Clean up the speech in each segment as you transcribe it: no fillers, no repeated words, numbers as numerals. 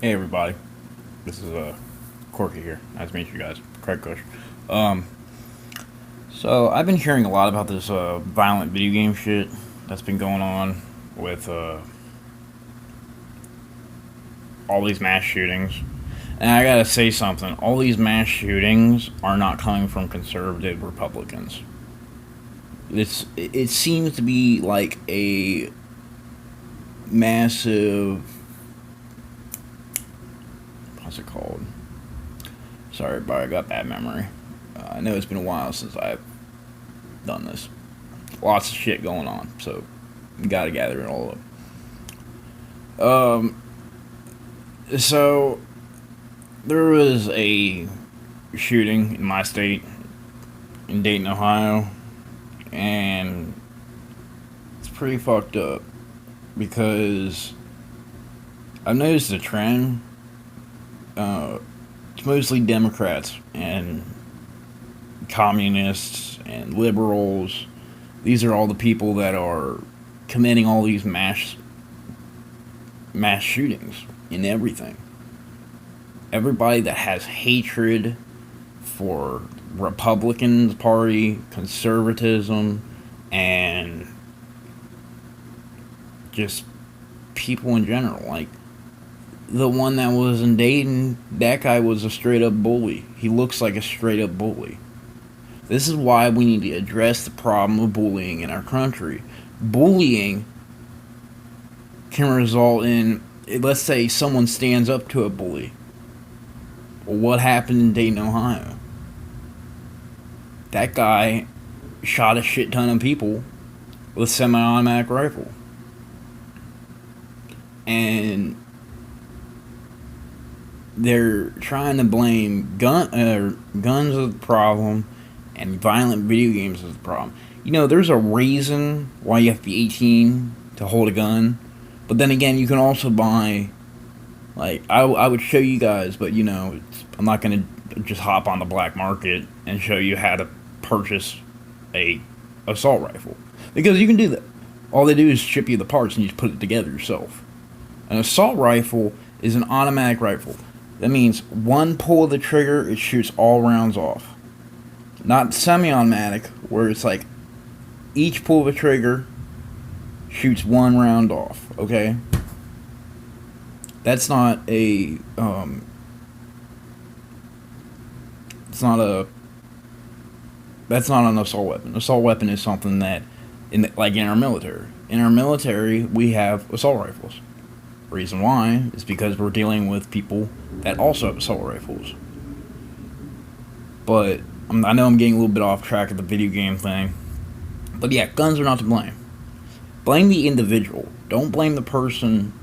Hey everybody, this is Corky here. Nice to meet you guys. Craig Kush. Um, so I've been hearing a lot about this violent video game shit that's been going on with all these mass shootings, and I gotta say something. All these mass shootings are not coming from conservative Republicans. It seems to be like a massive, what's it called? Sorry, but I got bad memory. I know it's been a while since I've done this. Lots of shit going on, so you gotta gather it all up. So there was a shooting in my state, in Dayton, Ohio, and it's pretty fucked up because I've noticed a trend. It's mostly Democrats and communists and liberals. These are all the people that are committing all these mass shootings and everything. Everybody that has hatred for Republicans Party, conservatism, and just people in general. Like the one that was in Dayton, that guy was a straight up bully. He looks like a straight up bully. This is why we need to address the problem of bullying in our country. Bullying can result in, let's say someone stands up to a bully. Well, what happened in Dayton, Ohio? That guy shot a shit ton of people with a semi-automatic rifle. And they're trying to blame guns as the problem and violent video games as the problem. You know, there's a reason why you have to be 18 to hold a gun. But then again, you can also buy, like, I would show you guys, but, you know, I'm not going to just hop on the black market and show you how to purchase a assault rifle. Because you can do that. All they do is ship you the parts and you just put it together yourself. An assault rifle is an automatic rifle. That means one pull of the trigger, it shoots all rounds off. Not semi-automatic, where it's like each pull of a trigger shoots one round off, okay? That's not a, that's not an assault weapon. Assault weapon is something that, like in our military. In our military, we have assault rifles. Reason why is because we're dealing with people that also have assault rifles. But I know I'm getting a little bit off track of the video game thing. But yeah, guns are not to blame. Blame the individual. Don't blame the person.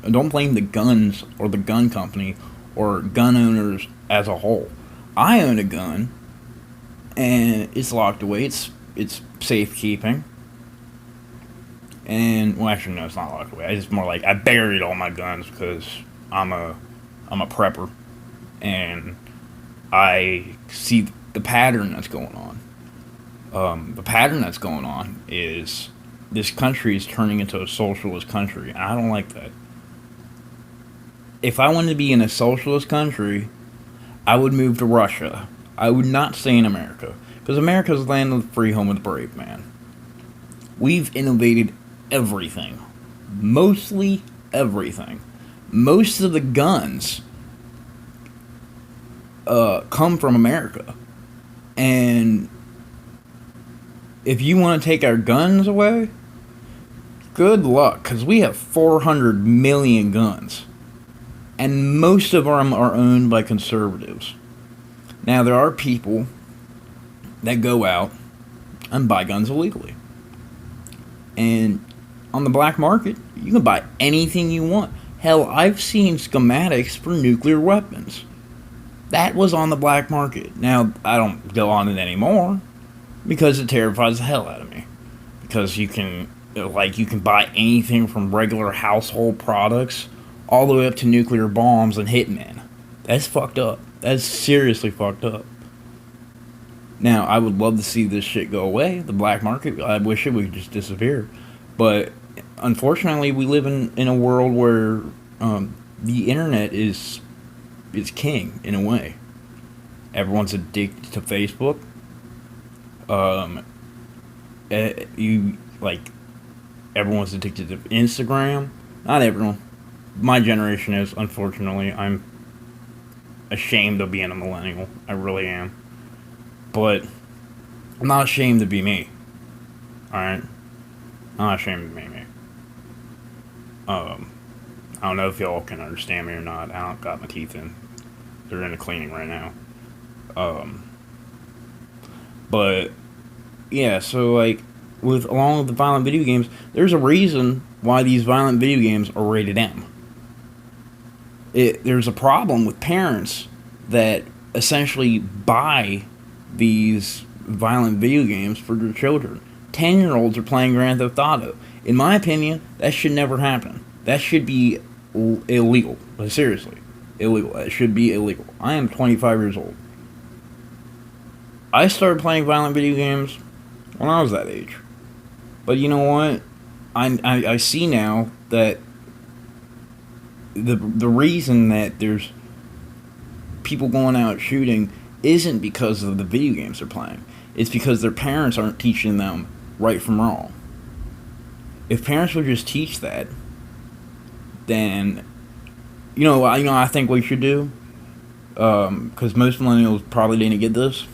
Don't blame the guns or the gun company or gun owners as a whole. I own a gun, and it's locked away. It's safekeeping. And well, actually, no, it's not locked away. It's more like I buried all my guns because I'm a prepper, and I see the pattern that's going on. The pattern that's going on is this country is turning into a socialist country, and I don't like that. If I wanted to be in a socialist country, I would move to Russia. I would not stay in America, because America is the land of the free, home of the brave, man. We've innovated everything. Mostly everything. Most of the guns come from America. And if you want to take our guns away, good luck, because we have 400 million guns. And most of them are owned by conservatives. Now, there are people that go out and buy guns illegally. And on the black market, you can buy anything you want. Hell, I've seen schematics for nuclear weapons. That was on the black market. Now, I don't go on it anymore because it terrifies the hell out of me. Because you can buy anything from regular household products all the way up to nuclear bombs and hitmen. That's fucked up. That's seriously fucked up. Now, I would love to see this shit go away, the black market. I wish it would just disappear. But unfortunately, we live in a world where the internet is king in a way. Everyone's addicted to Facebook. Um, you like everyone's addicted to Instagram. Not everyone. My generation is, unfortunately. I'm ashamed of being a millennial. I really am. But I'm not ashamed to be me. Alright? I'm not ashamed to be me. I don't know if y'all can understand me or not. I don't got my teeth in. They're in the cleaning right now. Um, but yeah, so like along with the violent video games, there's a reason why these violent video games are rated M. There's a problem with parents that essentially buy these violent video games for their children. 10-year-olds are playing Grand Theft Auto. In my opinion, that should never happen. That should be illegal. Like, seriously. Illegal. It should be illegal. I am 25 years old. I started playing violent video games when I was that age. But you know what? I see now that the reason that there's people going out shooting isn't because of the video games they're playing. It's because their parents aren't teaching them right from wrong. If parents would just teach that, then I think we should do, because most millennials probably didn't get this.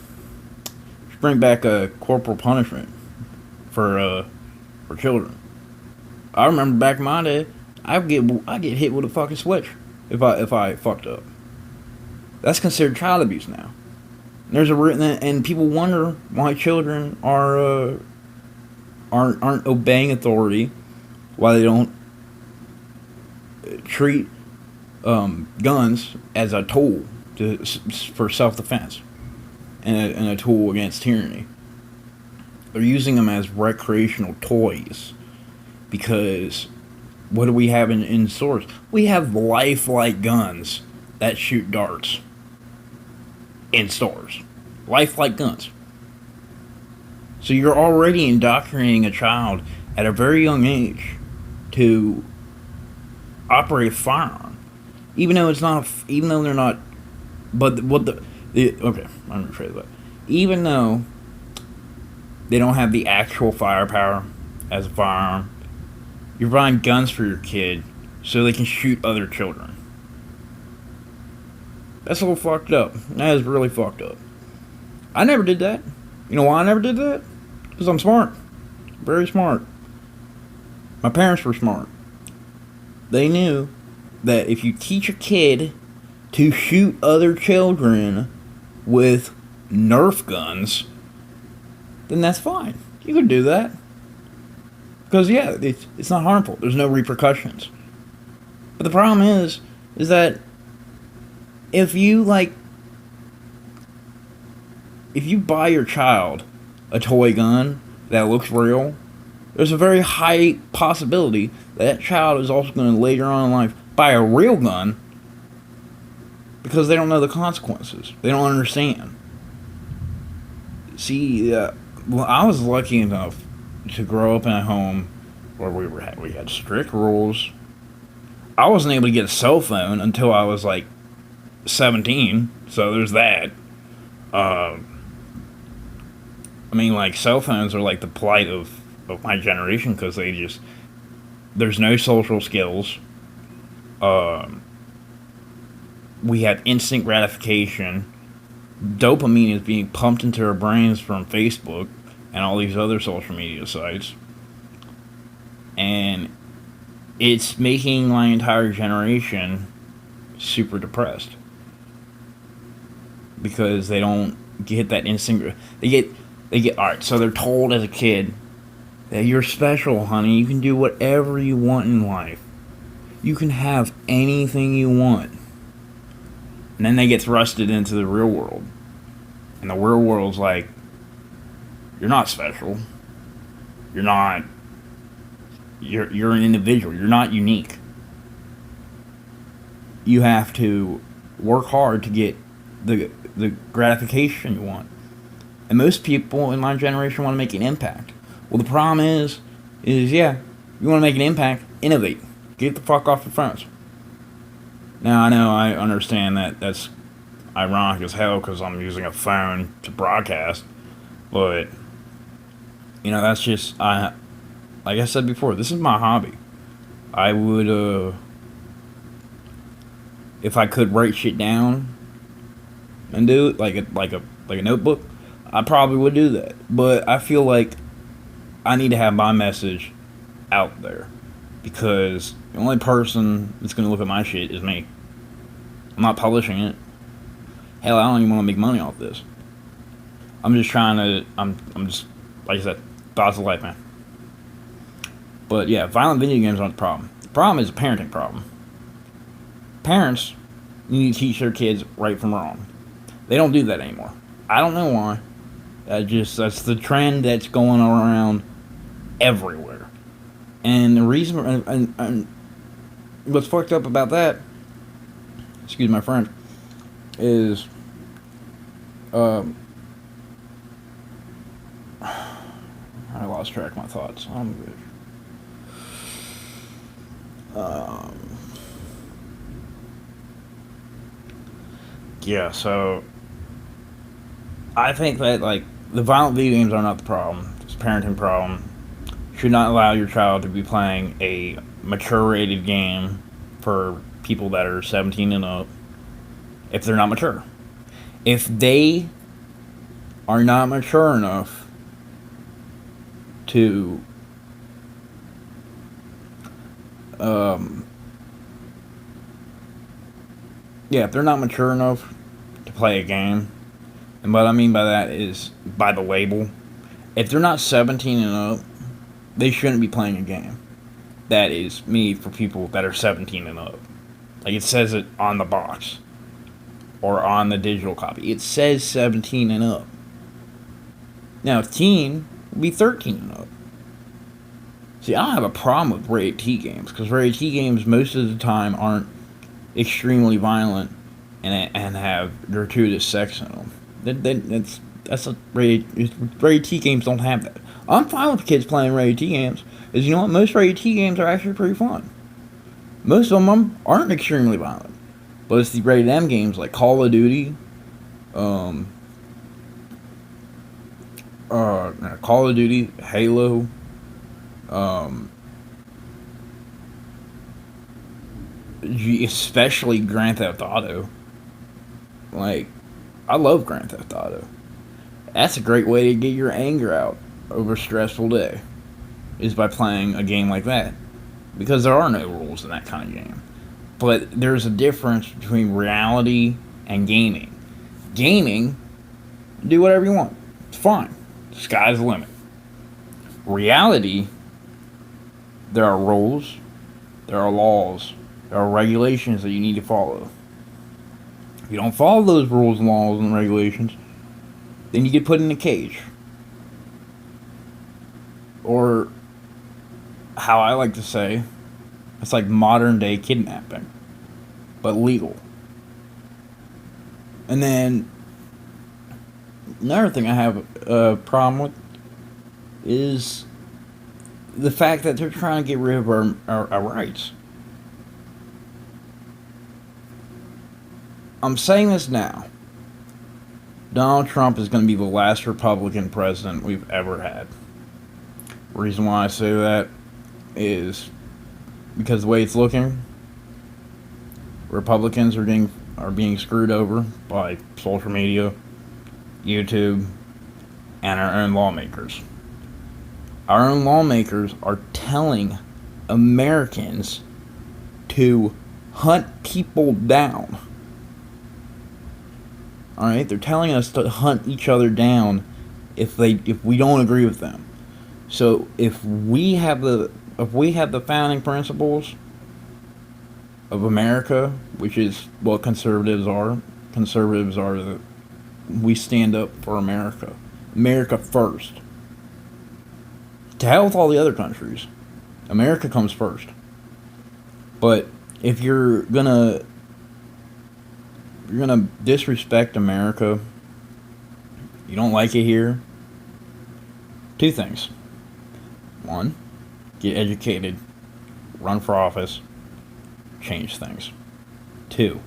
Bring back a corporal punishment for children. I remember back in my day, I get hit with a fucking switch if I fucked up. That's considered child abuse now. There's and people wonder why children aren't obeying authority, why they don't treat guns as a tool for self-defense and a tool against tyranny. They're using them as recreational toys because what do we have in stores? We have lifelike guns that shoot darts in stores. Lifelike guns. So you're already indoctrinating a child at a very young age to operate a firearm, even though they're not. But okay, I'm gonna say that. Even though they don't have the actual firepower as a firearm, you're buying guns for your kid so they can shoot other children. That's a little fucked up. That is really fucked up. I never did that. You know why I never did that? Because I'm smart. Very smart. My parents were smart. They knew that if you teach a kid to shoot other children with Nerf guns, then that's fine. You can do that. Because, yeah, it's not harmful. There's no repercussions. But the problem is that if you buy your child a toy gun that looks real, there's a very high possibility that child is also going to later on in life buy a real gun because they don't know the consequences. They don't understand. See, well, I was lucky enough to grow up in a home where we had strict rules. I wasn't able to get a cell phone until I was like 17, so there's that. Cell phones are like the plight of my generation because there's no social skills. We have instant gratification. Dopamine is being pumped into our brains from Facebook and all these other social media sites. And it's making my entire generation super depressed. Because they don't get that instant... They get alright, so they're told as a kid that you're special, honey. You can do whatever you want in life. You can have anything you want. And then they get thrusted into the real world. And the real world's like, you're not special. You're an individual. You're not unique. You have to work hard to get the gratification you want. And most people in my generation want to make an impact. Well, the problem is yeah, you want to make an impact, innovate. Get the fuck off your phones. Now I know I understand that that's ironic as hell because I'm using a phone to broadcast, but that's just I. Like I said before, this is my hobby. I would, if I could write shit down and do it like a notebook, I probably would do that. But I feel like I need to have my message out there because the only person that's gonna look at my shit is me. I'm not publishing it. Hell, I don't even want to make money off this. I'm just trying to. I'm just like I said, thoughts of life, man. But yeah, violent video games aren't the problem. The problem is a parenting problem. Parents need to teach their kids right from wrong. They don't do that anymore. I don't know why. That's the trend that's going around everywhere. And the reason and what's fucked up about that, excuse my French, is I lost track of my thoughts. I'm good. Yeah, so I think that like the violent video games are not the problem. It's a parenting problem. You should not allow your child to be playing a mature rated game for people that are 17 and up if they're not mature. If they are not mature enough to if they're not mature enough to play a game, and what I mean by that is by the label, if they're not 17 and up, they shouldn't be playing a game that is made for people that are 17 and up. Like it says it on the box or on the digital copy. It says 17 and up. Now, teen would be 13 and up. See, I don't have a problem with rated T games because rated T games most of the time aren't extremely violent and have gratuitous sex in them. That's a rated T games don't have that. I'm fine with kids playing rated T games. Because you know what? Most rated T games are actually pretty fun. Most of them aren't extremely violent. But it's the rated M games like Call of Duty, Call of Duty, Halo, especially Grand Theft Auto. Like, I love Grand Theft Auto. That's a great way to get your anger out over a stressful day, is by playing a game like that. Because there are no rules in that kind of game. But there's a difference between reality and gaming. Gaming, do whatever you want. It's fine. Sky's the limit. Reality, there are rules, there are laws, there are regulations that you need to follow. If you don't follow those rules, laws, and regulations, then you get put in a cage. Or, how I like to say, it's like modern day kidnapping, but legal. And then, another thing I have a problem with is the fact that they're trying to get rid of our rights. I'm saying this now. Donald Trump is going to be the last Republican president we've ever had. The reason why I say that is because the way it's looking, Republicans are being screwed over by social media, YouTube, and our own lawmakers. Our own lawmakers are telling Americans to hunt people down. Alright, they're telling us to hunt each other down if we don't agree with them. So if we have the founding principles of America, which is what conservatives are that we stand up for America. America first. To hell with all the other countries. America comes first. But if you're gonna disrespect America, you don't like it here, two things. One, get educated, run for office, change things. Two,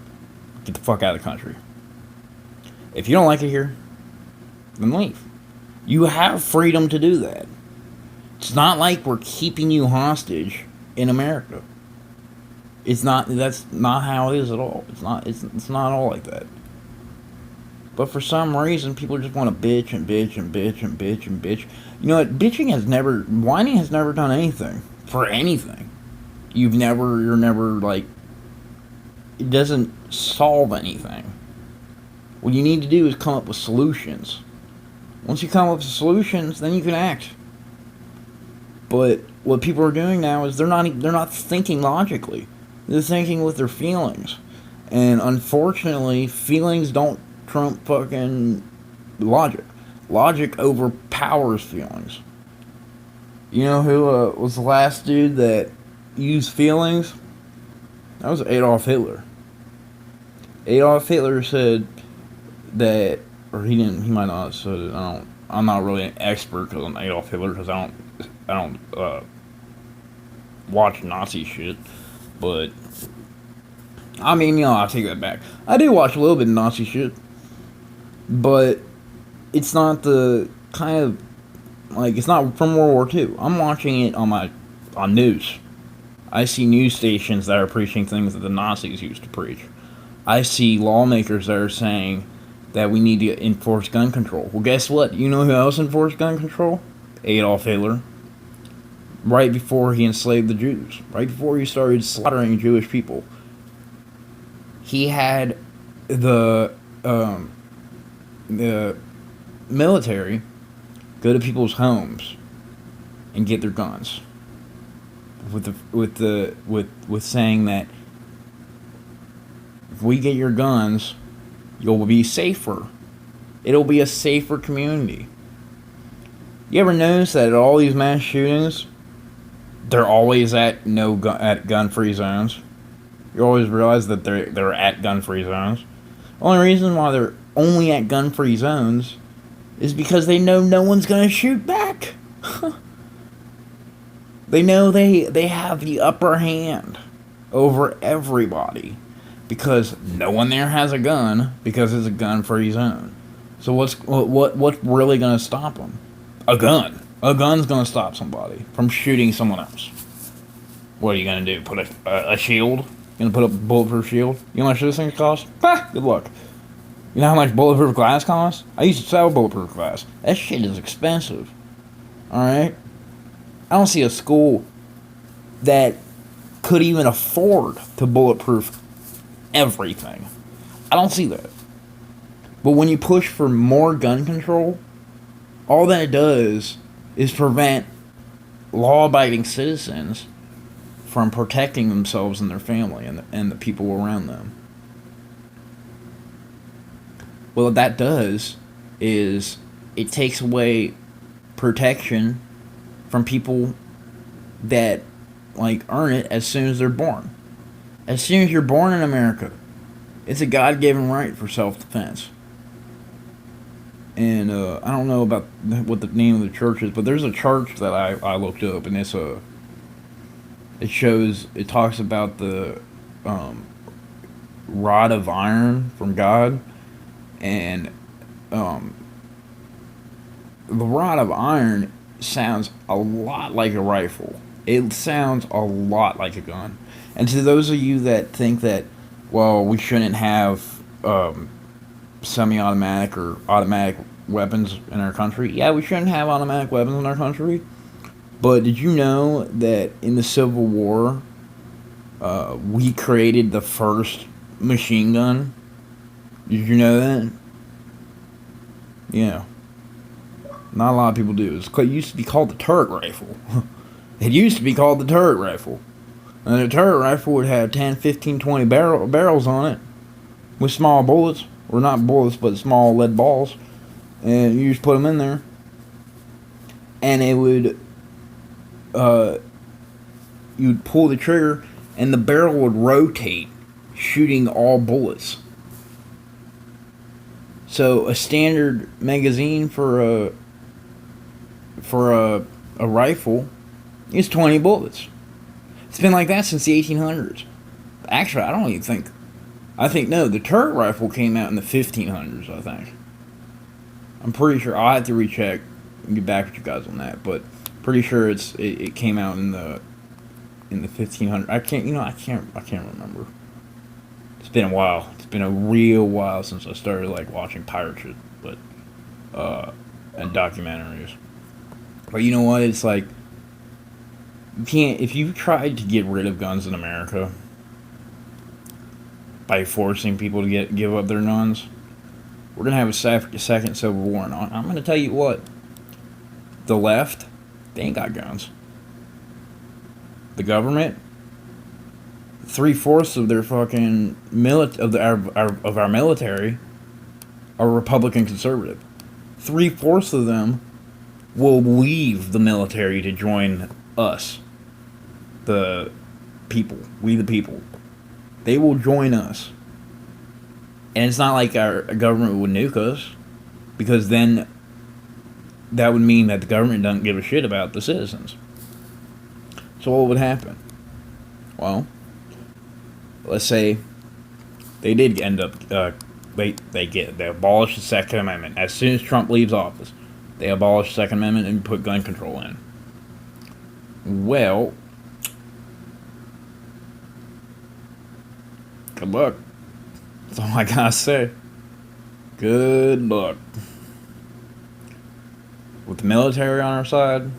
get the fuck out of the country. If you don't like it here, then leave. You have freedom to do that. It's not like we're keeping you hostage in America. It's not. That's not how it is at all. It's not. It's not all like that. But for some reason, people just want to bitch and bitch and bitch and bitch and bitch. You know what? Whining has never done anything for anything. You're never like. It doesn't solve anything. What you need to do is come up with solutions. Once you come up with solutions, then you can act. But what people are doing now is they're not thinking logically. They're thinking with their feelings. And unfortunately, feelings don't trump fucking logic. Logic overpowers feelings. You know who was the last dude that used feelings? That was Adolf Hitler. Adolf Hitler said that, or he didn't. He might not have said it. I'm not really an expert on Adolf Hitler because I don't watch Nazi shit. But I mean, I take that back. I do watch a little bit of Nazi shit, but it's not the kind of it's not from World War II. I'm watching it on news. I see news stations that are preaching things that the Nazis used to preach. I see lawmakers that are saying that we need to enforce gun control. Well, guess what? You know who else enforced gun control? Adolf Hitler. Right before he enslaved the Jews. Right before he started slaughtering Jewish people. He had the military go to people's homes and get their guns. With saying that if we get your guns, you'll be safer. It'll be a safer community. You ever notice that at all these mass shootings, they're always at gun-free zones? You always realize that they're at gun-free zones. The only reason why they're only at gun-free zones is because they know no one's gonna shoot back. They know they have the upper hand over everybody because no one there has a gun because it's a gun-free zone. So what's really gonna stop them? A gun. A gun's gonna stop somebody from shooting someone else. What are you gonna do? Put a shield? You gonna put up a bulletproof shield? You know how much those things cost? Good luck. You know how much bulletproof glass costs? I used to sell bulletproof glass. That shit is expensive. Alright? I don't see a school that could even afford to bulletproof everything. I don't see that. But when you push for more gun control, all that it does is prevent law-abiding citizens from protecting themselves and their family and the people around them. What that does is it takes away protection from people that earn it as soon as they're born. As soon as you're born in America, it's a God-given right for self-defense. And I don't know about what the name of the church is, but there's a church that I looked up, and it talks about the rod of iron from God, and the rod of iron sounds a lot like a rifle. It sounds a lot like a gun. And to those of you that think that, well, we shouldn't have semi-automatic or automatic weapons in our country. Yeah, we shouldn't have automatic weapons in our country. But did you know that in the Civil War, we created the first machine gun? Did you know that? Yeah. Not a lot of people do. It used to be called the turret rifle. It used to be called the turret rifle. And the turret rifle would have 10, 15, 20 barrels on it with small bullets. Or not bullets, but small lead balls. And you just put them in there. And it would... you'd pull the trigger and the barrel would rotate, shooting all bullets. So a standard magazine for a rifle is 20 bullets. It's been like that since the 1800s. Actually, I don't even think I think no, the turret rifle came out in the 1500s. I think. I'm pretty sure. I'll have to recheck and get back with you guys on that, but pretty sure it came out in the 1500s. I can't remember. It's been a while. It's been a real while since I started like watching pirate shit, but and documentaries. But you know what? It's like you can't. If you tried to get rid of guns in America by forcing people to give up their guns, we're gonna have a second civil war. And I'm gonna tell you what. The left, they ain't got guns. The government, 3/4 of their fucking of our military are Republican conservative. 3/4 of them will leave the military to join us, the people, we the people. They will join us, and it's not like our government would nuke us, because then that would mean that the government doesn't give a shit about the citizens. So what would happen? Well, let's say they did end up they abolished the Second Amendment. As soon as Trump leaves office, they abolished the Second Amendment and put gun control in. Well, good luck. That's all I gotta say. Good luck. With the military on our side,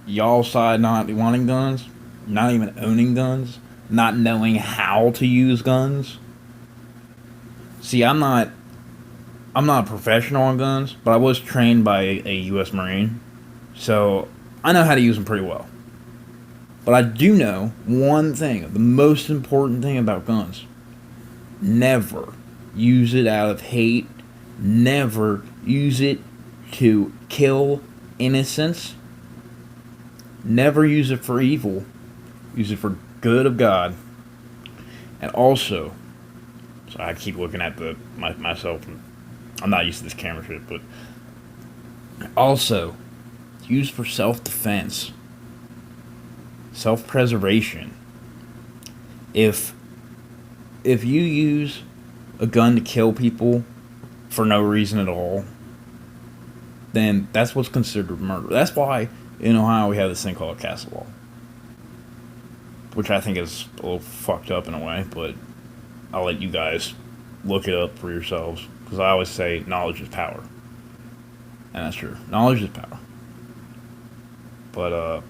y'all side not wanting guns, not even owning guns, not knowing how to use guns. See, I'm not a professional on guns, but I was trained by a U.S. Marine, so I know how to use them pretty well. But I do know one thing, the most important thing about guns: never use it out of hate. Never use it to kill innocents. Never use it for evil. Use it for good of God. And also, so I keep looking at myself. I'm not used to this camera shit, but also use for self-defense, self-preservation. If you use a gun to kill people for no reason at all, then that's what's considered murder. That's why in Ohio we have this thing called castle law, which I think is a little fucked up in a way, but I'll let you guys look it up for yourselves, because I always say knowledge is power, and that's true. Knowledge is power. But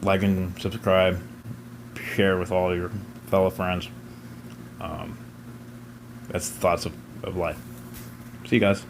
like and subscribe, share with all your fellow friends. That's the thoughts of life. See you guys.